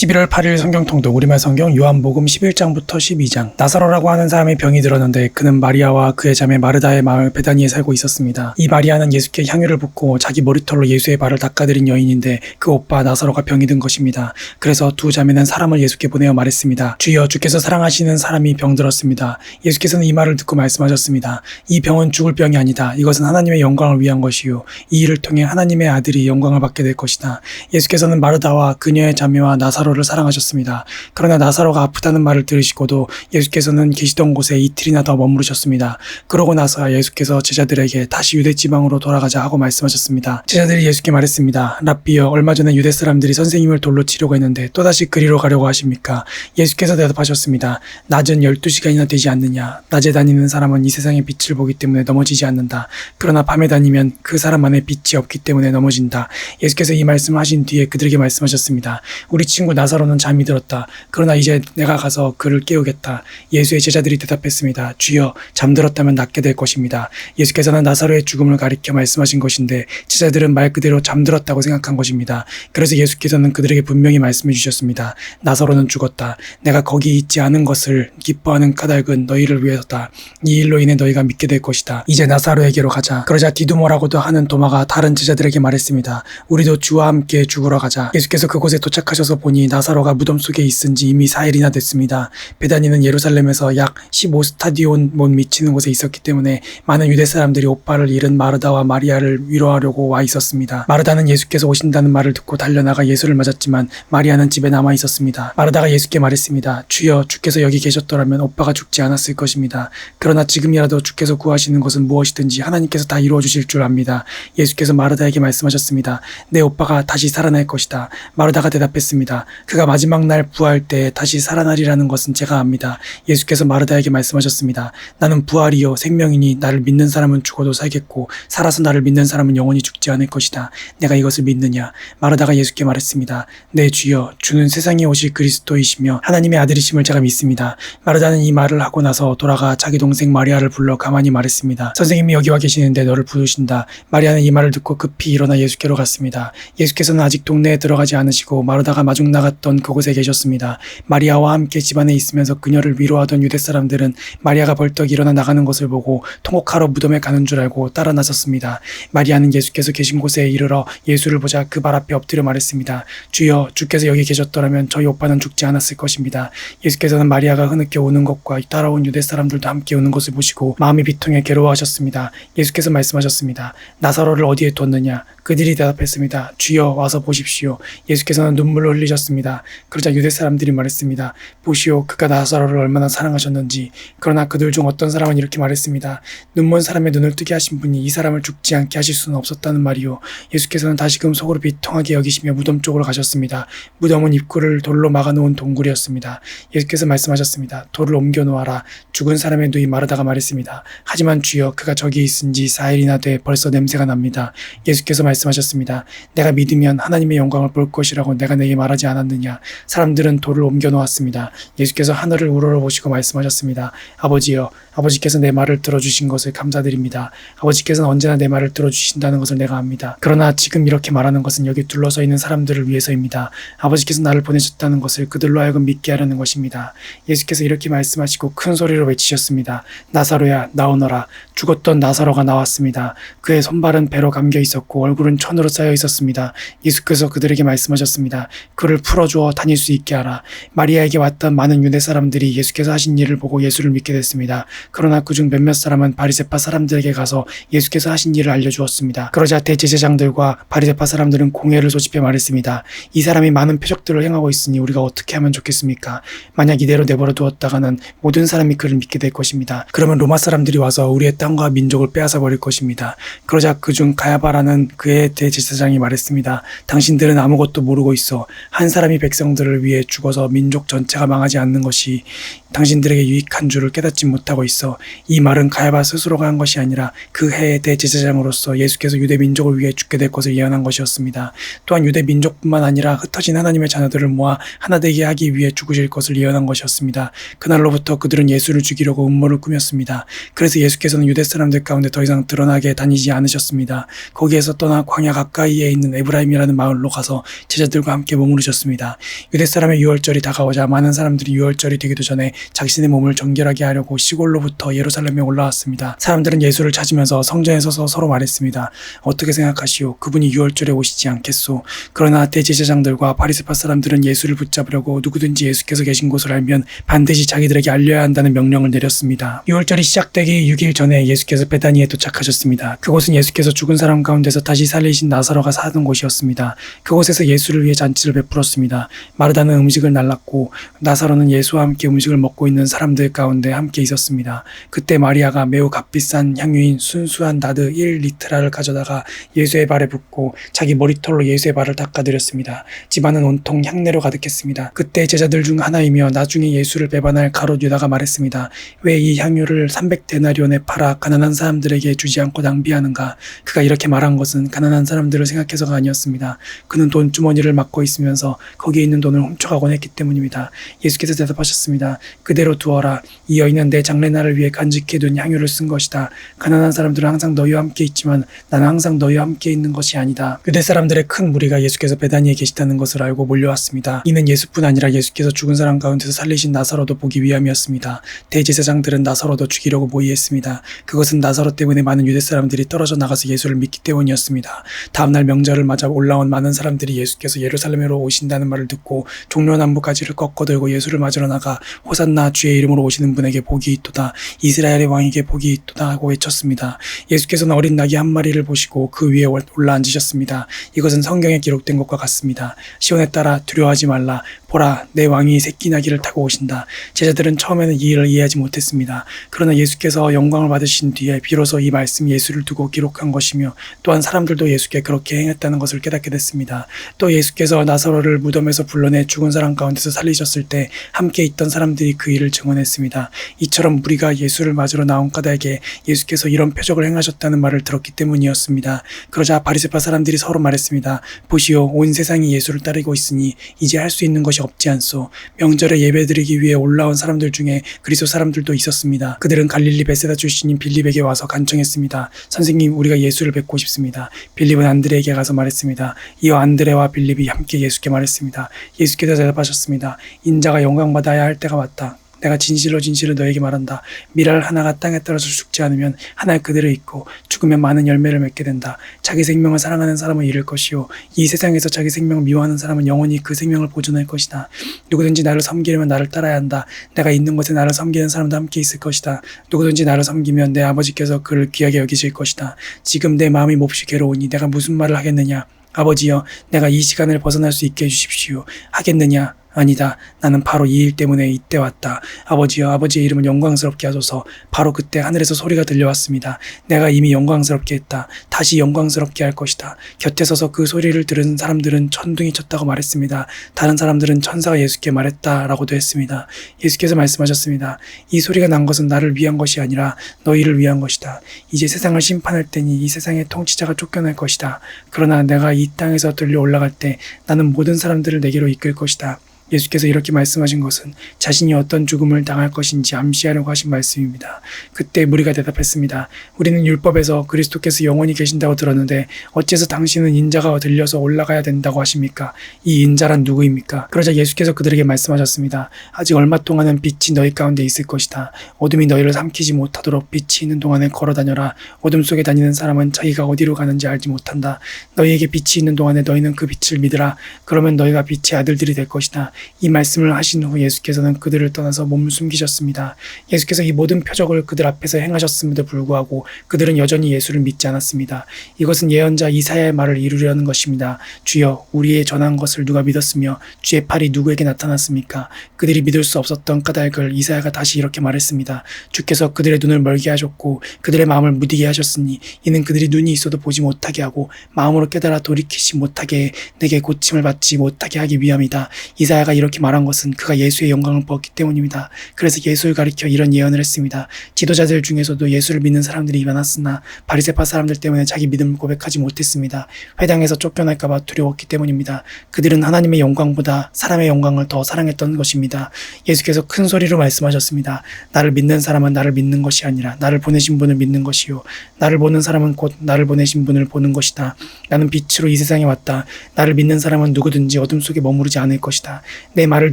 11월 8일 성경통독 우리말 성경 요한복음 11장부터 12장. 나사로라고 하는 사람의 병이 들었는데 그는 마리아와 그의 자매 마르다의 마을 베다니에 살고 있었습니다. 이 마리아는 예수께 향유를 붓고 자기 머리털로 예수의 발을 닦아드린 여인인데 그 오빠 나사로가 병이 든 것입니다. 그래서 두 자매는 사람을 예수께 보내어 말했습니다. 주여, 주께서 사랑하시는 사람이 병들었습니다. 예수께서는 이 말을 듣고 말씀하셨습니다. 이 병은 죽을 병이 아니다. 이것은 하나님의 영광을 위한 것이요 이 일을 통해 하나님의 아들이 영광을 받게 될 것이다. 예수께서는 마르다와 그녀의 자매와 나사로를 사랑하셨습니다. 그러나 나사로가 아프다는 말을 들으시고도 예수께서는 계시던 곳에 이틀이나 더 머무르셨습니다. 그러고 나서 예수께서 제자들에게 다시 유대 지방으로 돌아가자 하고 말씀하셨습니다. 제자들이 예수께 말했습니다. 랍비여, 얼마 전에 유대 사람들이 선생님을 돌로 치려고 했는데 또다시 그리로 가려고 하십니까? 예수께서 대답하셨습니다. 낮은 12시간이나 되지 않느냐? 낮에 다니는 사람은 이 세상의 빛을 보기 때문에 넘어지지 않는다. 그러나 밤에 다니면 그 사람 안에 빛이 없기 때문에 넘어진다. 예수께서 이 말씀을 하신 뒤에 그들에게 말씀하셨습니다. 우리 친구 나사로는 잠이 들었다. 그러나 이제 내가 가서 그를 깨우겠다. 예수의 제자들이 대답했습니다. 주여, 잠들었다면 낫게 될 것입니다. 예수께서는 나사로의 죽음을 가리켜 말씀하신 것인데 제자들은 말 그대로 잠들었다고 생각한 것입니다. 그래서 예수께서는 그들에게 분명히 말씀해 주셨습니다. 나사로는 죽었다. 내가 거기 있지 않은 것을 기뻐하는 까닭은 너희를 위해서다. 이 일로 인해 너희가 믿게 될 것이다. 이제 나사로에게로 가자. 그러자 디두모라고도 하는 도마가 다른 제자들에게 말했습니다. 우리도 주와 함께 죽으러 가자. 예수께서 그곳에 도착하셔서 보니 나사로가 무덤 속에 있은 지 이미 4일이나 됐습니다. 베다니는 예루살렘에서 약 15스타디온 못 미치는 곳에 있었기 때문에 많은 유대 사람들이 오빠를 잃은 마르다와 마리아를 위로하려고 와 있었습니다. 마르다는 예수께서 오신다는 말을 듣고 달려나가 예수를 맞았지만 마리아는 집에 남아 있었습니다. 마르다가 예수께 말했습니다. 주여, 주께서 여기 계셨더라면 오빠가 죽지 않았을 것입니다. 그러나 지금이라도 주께서 구하시는 것은 무엇이든지 하나님께서 다 이루어 주실 줄 압니다. 예수께서 마르다에게 말씀하셨습니다. 내 오빠가 다시 살아날 것이다. 마르다가 대답했습니다. 그가 마지막 날 부활 때 다시 살아나리라는 것은 제가 압니다. 예수께서 마르다에게 말씀하셨습니다. 나는 부활이요 생명이니 나를 믿는 사람은 죽어도 살겠고 살아서 나를 믿는 사람은 영원히 죽지 않을 것이다. 내가 이것을 믿느냐? 마르다가 예수께 말했습니다. 네, 주여, 주는 세상에 오실 그리스도이시며 하나님의 아들이심을 제가 믿습니다. 마르다는 이 말을 하고 나서 돌아가 자기 동생 마리아를 불러 가만히 말했습니다. 선생님이 여기 와 계시는데 너를 부르신다. 마리아는 이 말을 듣고 급히 일어나 예수께로 갔습니다. 예수께서는 아직 동네에 들어가지 않으시고 마르다가 마중 나갔던 그곳에 계셨습니다. 마리아와 함께 집안에 있으면서 그녀를 위로하던 유대 사람들은 마리아가 벌떡 일어나 나가는 것을 보고 통곡하러 무덤에 가는 줄 알고 따라 나섰습니다. 마리아는 예수께서 계신 곳에 이르러 예수를 보자 그 발 앞에 엎드려 말했습니다. 주여, 주께서 여기 계셨더라면 저희 오빠는 죽지 않았을 것입니다. 예수께서는 마리아가 흐느껴 우는 것과 따라온 유대 사람들도 함께 우는 것을 보시고 마음이 비통해 괴로워하셨습니다. 예수께서 말씀하셨습니다. 나사로를 어디에 뒀느냐? 그들이 대답했습니다. 주여, 와서 보십시오. 예수께서는 눈물을 흘리셨습니다. 그러자 유대 사람들이 말했습니다. 보시오, 그가 나사로를 얼마나 사랑하셨는지. 그러나 그들 중 어떤 사람은 이렇게 말했습니다. 눈먼 사람의 눈을 뜨게 하신 분이 이 사람을 죽지 않게 하실 수는 없었다는 말이요. 예수께서는 다시금 속으로 비통하게 여기시며 무덤 쪽으로 가셨습니다. 무덤은 입구를 돌로 막아놓은 동굴이었습니다. 예수께서 말씀하셨습니다. 돌을 옮겨 놓아라. 죽은 사람의 누이 마르다가 말했습니다. 하지만 주여, 그가 저기 있은 지 4일이나 돼 벌써 냄새가 납니다. 예수께서 말씀하셨습니다. 내가 믿으면 하나님의 영광을 볼 것이라고 내가 내게 말하지 않았느냐? 사람들은 돌을 옮겨 놓았습니다. 예수께서 하늘을 우러러보시고 말씀하셨습니다. 아버지여, 아버지께서 내 말을 들어주신 것을 감사드립니다. 아버지께서는 언제나 내 말을 들어주신다는 것을 내가 압니다. 그러나 지금 이렇게 말하는 것은 여기 둘러서 있는 사람들을 위해서입니다. 아버지께서 나를 보내셨다는 것을 그들로 하여금 믿게 하려는 것입니다. 예수께서 이렇게 말씀하시고 큰 소리로 외치셨습니다. 나사로야, 나오너라. 죽었던 나사로가 나왔습니다. 그의 손발은 배로 감겨 있었고 얼굴은 천으로 쌓여 있었습니다. 예수께서 그들에게 말씀하셨습니다. 그를 풀어주어 다닐 수 있게 하라. 마리아에게 왔던 많은 유대 사람들이 예수께서 하신 일을 보고 예수를 믿게 됐습니다. 그러나 그중 몇몇 사람은 바리새파 사람들에게 가서 예수께서 하신 일을 알려주었습니다. 그러자 대제사장들과 바리새파 사람들은 공회를 소집해 말했습니다. 이 사람이 많은 표적들을 행하고 있으니 우리가 어떻게 하면 좋겠습니까? 만약 이대로 내버려 두었다가는 모든 사람이 그를 믿게 될 것입니다. 그러면 로마 사람들이 와서 우리의 땅과 민족을 빼앗아 버릴 것입니다. 그러자 그중 가야바라는 그의 대제사장이 말했습니다. 당신들은 아무것도 모르고 있어. 한 사람이 백성들을 위해 죽어서 민족 전체가 망하지 않는 것이 당신들에게 유익한 줄을 깨닫지 못하고 있어. 이 말은 가야바 스스로가 한 것이 아니라 그 해의 대제사장으로서 예수께서 유대 민족을 위해 죽게 될 것을 예언한 것이었습니다. 또한 유대 민족뿐만 아니라 흩어진 하나님의 자녀들을 모아 하나 되게 하기 위해 죽으실 것을 예언한 것이었습니다. 그날로부터 그들은 예수를 죽이려고 음모를 꾸몄습니다. 그래서 예수께서는 유대 사람들 가운데 더 이상 드러나게 다니지 않으셨습니다. 거기에서 떠나 그러나 광야 가까이에 있는 에브라임이라는 마을로 가서 제자들과 함께 머무르셨습니다. 유대 사람의 유월절이 다가오자 많은 사람들이 유월절이 되기도 전에 자신의 몸을 정결하게 하려고 시골로부터 예루살렘에 올라왔습니다. 사람들은 예수를 찾으면서 성전에 서서 서로 말했습니다. 어떻게 생각하시오? 그분이 유월절에 오시지 않겠소? 그러나 대제사장들과 바리새파 사람들은 예수를 붙잡으려고 누구든지 예수께서 계신 곳을 알면 반드시 자기들에게 알려야 한다는 명령을 내렸습니다. 유월절이 시작되기 6일 전에 예수께서 베다니에 도착하셨습니다. 그곳은 예수께서 죽은 사람 가운데서 다시 살리신 나사로가 사는 곳이었습니다. 그곳에서 예수를 위해 잔치를 베풀었습니다. 마르다는 음식을 날랐고 나사로는 예수와 함께 음식을 먹고 있는 사람들 가운데 함께 있었습니다. 그때 마리아가 매우 값비싼 향유인 순수한 나드 1리트라를 가져다가 예수의 발에 붓고 자기 머리털로 예수의 발을 닦아드렸습니다. 집안은 온통 향내로 가득했습니다. 그때 제자들 중 하나이며 나중에 예수를 배반할 가롯 유다가 말했습니다. 왜 이 향유를 300데나리온에 팔아 가난한 사람들에게 주지 않고 낭비하는가? 그가 이렇게 말한 것은 가난한 사람들을 생각해서가 아니었습니다. 그는 돈주머니를 막고 있으면서 거기에 있는 돈을 훔쳐가곤 했기 때문입니다. 예수께서 대답하셨습니다. 그대로 두어라. 이 여인은 내 장례날을 위해 간직해둔 향유를 쓴 것이다. 가난한 사람들은 항상 너희와 함께 있지만 나는 항상 너희와 함께 있는 것이 아니다. 유대 사람들의 큰 무리가 예수께서 베다니에 계시다는 것을 알고 몰려왔습니다. 이는 예수뿐 아니라 예수께서 죽은 사람 가운데서 살리신 나사로도 보기 위함이었습니다. 대제사장들은 나사로도 죽이려고 모의했습니다. 그것은 나사로 때문에 많은 유대 사람들이 떨어져 나가서 예수를 믿기 때문이었습니다. 다음날 명절을 맞아 올라온 많은 사람들이 예수께서 예루살렘으로 오신다는 말을 듣고 종려나무 가지를 꺾어들고 예수를 맞으러 나가 호산나 주의 이름으로 오시는 분에게 복이 있도다. 이스라엘의 왕에게 복이 있도다 하고 외쳤습니다. 예수께서는 어린 나귀 한 마리를 보시고 그 위에 올라앉으셨습니다. 이것은 성경에 기록된 것과 같습니다. 시온에 따라 두려워하지 말라. 보라, 내 왕이 새끼 나귀를 타고 오신다. 제자들은 처음에는 이 일을 이해하지 못했습니다. 그러나 예수께서 영광을 받으신 뒤에 비로소 이 말씀이 예수를 두고 기록한 것이며 또한 사람들도 예수께 그렇게 행했다는 것을 깨닫게 됐습니다. 또 예수께서 나사로를 무덤에서 불러내 죽은 사람 가운데서 살리셨을 때 함께 있던 사람들이 그 일을 증언했습니다. 이처럼 무리가 예수를 맞으러 나온 까닭에 예수께서 이런 표적을 행하셨다는 말을 들었기 때문이었습니다. 그러자 바리새파 사람들이 서로 말했습니다. 보시오, 온 세상이 예수를 따르고 있으니 이제 할 수 있는 것이 없지 않소. 명절에 예배드리기 위해 올라온 사람들 중에 그리스도 사람들도 있었습니다. 그들은 갈릴리 베세다 출신인 빌립에게 와서 간청했습니다. 선생님, 우리가 예수를 뵙고 싶습니다. 빌립은 안드레에게 가서 말했습니다. 이어 안드레와 빌립이 함께 예수께 말했습니다. 예수께서 대답하셨습니다. 인자가 영광받아야 할 때가 왔다. 내가 진실로 너에게 말한다. 밀알 하나가 땅에 떨어져 죽지 않으면 하나의 그대로 있고 죽으면 많은 열매를 맺게 된다. 자기 생명을 사랑하는 사람은 잃을 것이요 이 세상에서 자기 생명을 미워하는 사람은 영원히 그 생명을 보존할 것이다. 누구든지 나를 섬기려면 나를 따라야 한다. 내가 있는 곳에 나를 섬기는 사람도 함께 있을 것이다. 누구든지 나를 섬기면 내 아버지께서 그를 귀하게 여기실 것이다. 지금 내 마음이 몹시 괴로우니 내가 무슨 말을 하겠느냐. 아버지여, 내가 이 시간을 벗어날 수 있게 해주십시오. 하겠느냐? 아니다. 나는 바로 이 일 때문에 이때 왔다. 아버지여, 아버지의 이름을 영광스럽게 하소서. 바로 그때 하늘에서 소리가 들려왔습니다. 내가 이미 영광스럽게 했다. 다시 영광스럽게 할 것이다. 곁에 서서 그 소리를 들은 사람들은 천둥이 쳤다고 말했습니다. 다른 사람들은 천사가 예수께 말했다라고도 했습니다. 예수께서 말씀하셨습니다. 이 소리가 난 것은 나를 위한 것이 아니라 너희를 위한 것이다. 이제 세상을 심판할 때니 이 세상의 통치자가 쫓겨날 것이다. 그러나 내가 이 땅에서 들려 올라갈 때 나는 모든 사람들을 내게로 이끌 것이다. 예수께서 이렇게 말씀하신 것은 자신이 어떤 죽음을 당할 것인지 암시하려고 하신 말씀입니다. 그때 무리가 대답했습니다. 우리는 율법에서 그리스도께서 영원히 계신다고 들었는데 어째서 당신은 인자가 들려서 올라가야 된다고 하십니까? 이 인자란 누구입니까? 그러자 예수께서 그들에게 말씀하셨습니다. 아직 얼마 동안은 빛이 너희 가운데 있을 것이다. 어둠이 너희를 삼키지 못하도록 빛이 있는 동안에 걸어다녀라. 어둠 속에 다니는 사람은 자기가 어디로 가는지 알지 못한다. 너희에게 빛이 있는 동안에 너희는 그 빛을 믿으라. 그러면 너희가 빛의 아들들이 될 것이다. 이 말씀을 하신 후 예수께서는 그들을 떠나서 몸을 숨기셨습니다. 예수께서 이 모든 표적을 그들 앞에서 행하셨음에도 불구하고 그들은 여전히 예수를 믿지 않았습니다. 이것은 예언자 이사야의 말을 이루려는 것입니다. 주여, 우리의 전한 것을 누가 믿었으며 주의 팔이 누구에게 나타났습니까? 그들이 믿을 수 없었던 까닭을 이사야가 다시 이렇게 말했습니다. 주께서 그들의 눈을 멀게 하셨고 그들의 마음을 무디게 하셨으니 이는 그들이 눈이 있어도 보지 못하게 하고 마음으로 깨달아 돌이키지 못하게 해 내게 고침을 받지 못하게 하기 위함이다. 이사야가 마르다가 이렇게 말한 것은 그가 예수의 영광을 보았기 때문입니다. 그래서 예수를 가리켜 이런 예언을 했습니다. 지도자들 중에서도 예수를 믿는 사람들이 많았으나 바리새파 사람들 때문에 자기 믿음을 고백하지 못했습니다. 회당에서 쫓겨날까봐 두려웠기 때문입니다. 그들은 하나님의 영광보다 사람의 영광을 더 사랑했던 것입니다. 예수께서 큰 소리로 말씀하셨습니다. 나를 믿는 사람은 나를 믿는 것이 아니라 나를 보내신 분을 믿는 것이요. 나를 보는 사람은 곧 나를 보내신 분을 보는 것이다. 나는 빛으로 이 세상에 왔다. 나를 믿는 사람은 누구든지 어둠 속에 머무르지 않을 것이다. 내 말을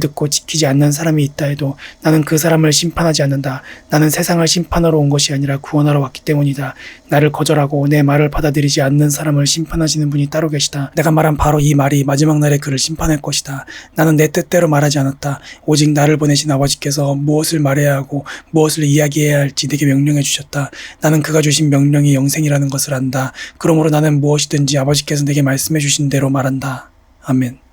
듣고 지키지 않는 사람이 있다 해도 나는 그 사람을 심판하지 않는다. 나는 세상을 심판하러 온 것이 아니라 구원하러 왔기 때문이다. 나를 거절하고 내 말을 받아들이지 않는 사람을 심판하시는 분이 따로 계시다. 내가 말한 바로 이 말이 마지막 날에 그를 심판할 것이다. 나는 내 뜻대로 말하지 않았다. 오직 나를 보내신 아버지께서 무엇을 말해야 하고 무엇을 이야기해야 할지 내게 명령해 주셨다. 나는 그가 주신 명령이 영생이라는 것을 안다. 그러므로 나는 무엇이든지 아버지께서 내게 말씀해 주신 대로 말한다. 아멘.